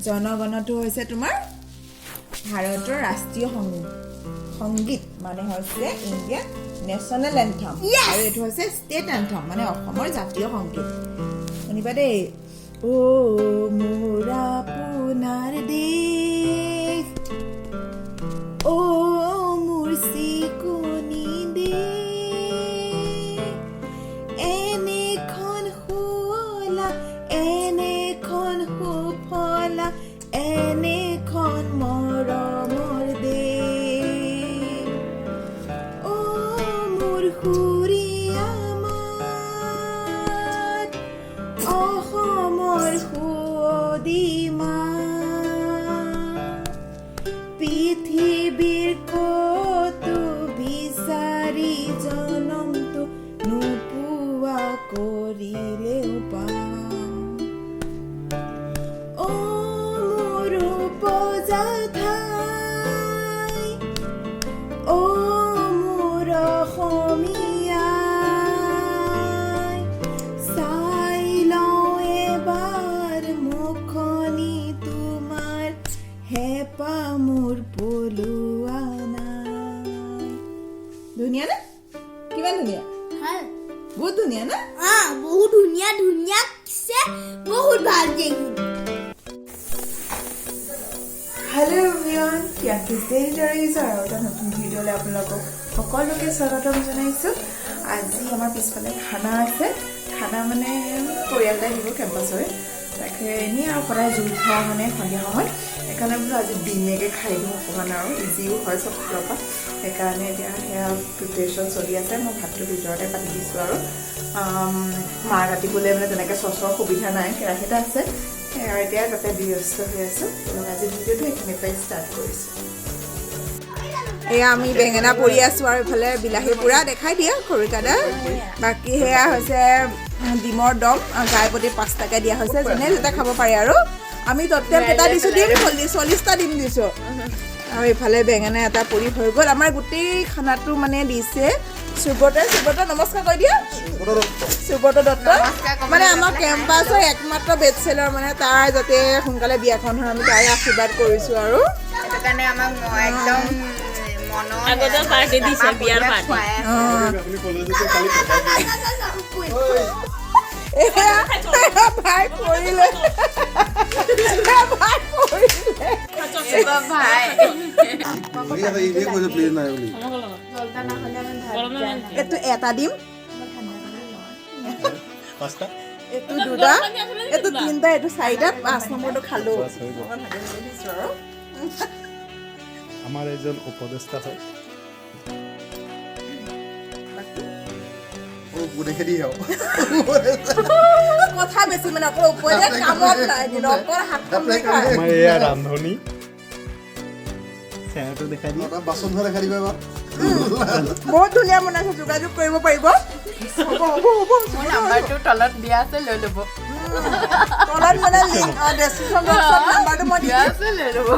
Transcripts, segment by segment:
জনগণটো হৈছে তোমাৰ ভাৰতৰ ৰাষ্ট্ৰীয় সংগীত মানে হৈছে ইণ্ডিয়ান নেশ্যনেল এন্থম আৰু এইটো হৈছে ষ্টেট এন্থম মানে অসমৰ জাতীয় সংগীত শুনিবা দেই ও মোৰ আপোনাৰ দেশ ও মোৰ চিকুনি দেশ এনেখন শুৱলা এনেখন সুফলা এনেখন মৰমৰ দেশ ও মোৰ সুৰীয়া মাত অসমৰ সুৱদী মাত পৃথিৱীৰ ক'তো বিচাৰি জনমটো নোপোৱা কৰিলেও পাওঁ ও মোৰ উপজা ঠাই ও মোৰ অসমীয়াই চাই লওঁ এবাৰ মুখনি তোমাৰ হেঁপা মোৰ পলোৱা নাই ধুনীয়া নে কিমান ধুনীয়া বহুত ধুনীয়া না বহুত ধুনীয়া ধুনীয়া বহুত ভাল দেখি হেল্ল' এভৰিৱান আৰু এটা নতুন ভিডিঅ'লৈ আপোনালোকক সকলোকে স্বাগতম জনাইছোঁ আজি আমাৰ পিছফালে খানা আছে খানা মানে পৰিয়ালতে আহিব কেম্পাছৰে তাকে এনেই আৰু সদায় জোল খোৱা মানে সন্ধিয়া সময়ত সেইকাৰণে বোলো আজি ডিমেকে খাই দিওঁ অকণমান আৰু ইজিও হয় চব ফালৰ পৰা সেইকাৰণে এতিয়া সেয়া প্ৰিপেৰেশ্যন চলি আছে মই ভাতটো ভিতৰতে পাতি দিছোঁ আৰু মাৰ কাটিবলৈ মানে তেনেকৈ চচৰ সুবিধা নাই কেৰাহী এটা আছে আৰু এতিয়া তাতে ব্যস্ত হৈ আছোঁ আজি ভিডিঅ'টো এইখিনিৰ পৰাই ষ্টাৰ্ট কৰিছোঁ এয়া আমি বেঙেনা পৰি আছোঁ আৰু এইফালে বিলাহী পুৰা দেখাই দিয়া খৰিকাদা বাকী সেয়া হৈছে ডিমৰ দম গাই প্ৰতি 5 টকা দিয়া হৈছে যোনে যেতিয়া খাব পাৰে আৰু আমি ট'টেল কেইটা দিছোঁ ডিম 40টা ডিম দিছোঁ আৰু এইফালে বেঙেনা এটা পৰি হৈ গ'ল আমাৰ গোটেই খানাটো মানে দিছে সুব্ৰত নমস্কাৰ কৈ দিয়া সুব্ৰত দত্ত মানে আমাৰ কেম্পাছৰ একমাত্ৰ বেষ্টচেলাৰ মানে তাৰ যাতে সোনকালে বিয়াখন হয় আমি তাৰে আশীৰ্বাদ কৰিছোঁ আৰু সেইটো কাৰণে আমাক একদম আগতে পাৰ্টি দিছে বিয়াৰ পাৰ্টি ভাই পৰিলে এইটো এটা দিম এইটো দুটা এইটো 3টা এইটো 4টা 5 নম্বৰটো খালো আমাৰ এজন উপদেষ্টা হয় কথা বেছি মানে অকল উপদেশ কামত নাই অকল হাতখন আমাৰ এয়া ৰান্ধনি চেহেৰাটো দেখাই দিয়া বাচন ধৰা দেখা দিবা বহুত ধুনীয়া বনাইছে যোগাযোগ কৰিব পাৰিব মোৰ নাম্বাৰটো তলত দিয়া আছে লৈ ল'ব তলত মানে লিংক ডেছক্ৰিপশ্যন বক্সত নাম্বাৰটো মই দিয়া আছে লৈ ল'ব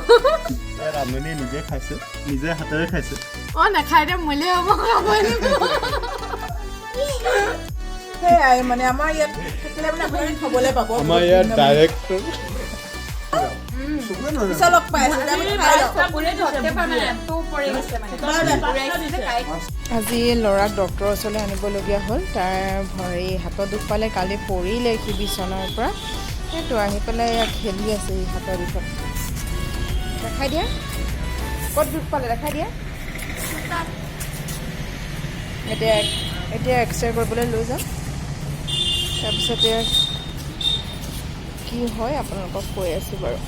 ৰান্ধনিয়ে নিজে খাইছে নিজে হাতেৰে খাইছে নাখাই দে মোলে হ'ব খাবই সেয়াই মানে আমাৰ ইয়াত থাকিলে মানে আপুনি খাবলৈ পাব আমাৰ ইয়াত ডাইৰেক্টৰ পিছত লগ পাই আছোঁ আমি খাই লওঁ আজি ল'ৰাক ডক্টৰৰ ওচৰলৈ আনিবলগীয়া হ'ল তাৰ ভৰি হাতত দুখ পালে কালি পৰিলে সি বিচনাৰ পৰা সেইটো আহি পেলাই ইয়াত খেলি আছে এই হাতৰ বিষত দেখাই দিয়া ক'ত দুখ পালে দেখাই দিয়া এতিয়া এক্সৰে কৰিবলৈ লৈ যাম তাৰপিছতে কি হয় আপোনালোকক কৈ আছোঁ বাৰু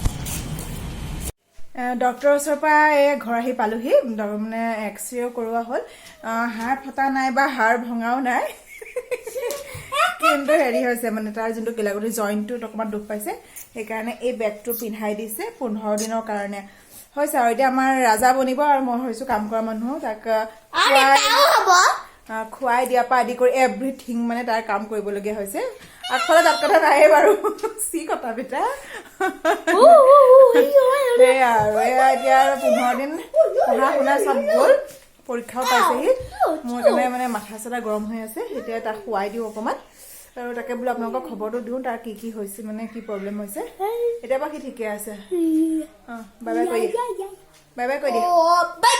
ডক্টৰৰ ওচৰৰ পৰা এই ঘৰ আহি পালোহি মানে এক্সৰেও কৰোৱা হ'ল হাড় ফটা নাই বা হাড় ভঙাও নাই কিন্তু হেৰি হৈছে মানে তাৰ যোনটো কিলাগুটি জইণ্টটোত অকণমান দুখ পাইছে সেইকাৰণে এই বেগটো পিন্ধাই দিছে 15 দিনৰ কাৰণে হৈছে আৰু এতিয়া আমাৰ ৰাজা বনিব আৰু মই হৈছোঁ কাম কৰা মানুহ তাক খুৱাই দিয়াৰ পৰা আদি কৰি এভৰিথিং মানে তাৰ কাম কৰিবলগীয়া হৈছে আগফালে দাঁত কথা নাহে বাৰু চি কথা বেটা সেয়া আৰু এতিয়া আৰু 15 দিন পঢ়া শুনা চব গ'ল পৰীক্ষাও পাইছেহি মোৰ কাৰণে মানে মাথা চাথা গৰম হৈ আছে এতিয়া তাক খুৱাই দিওঁ অকণমান আৰু তাকে বোলো আপোনালোকক খবৰটো দিওঁ তাৰ কি কি হৈছে মানে কি প্ৰব্লেম হৈছে এতিয়া বাৰু সি ঠিকে আছে বাই বাই কৈ দিয়ে বাই বাই কৈ দিয়ে Oh, bye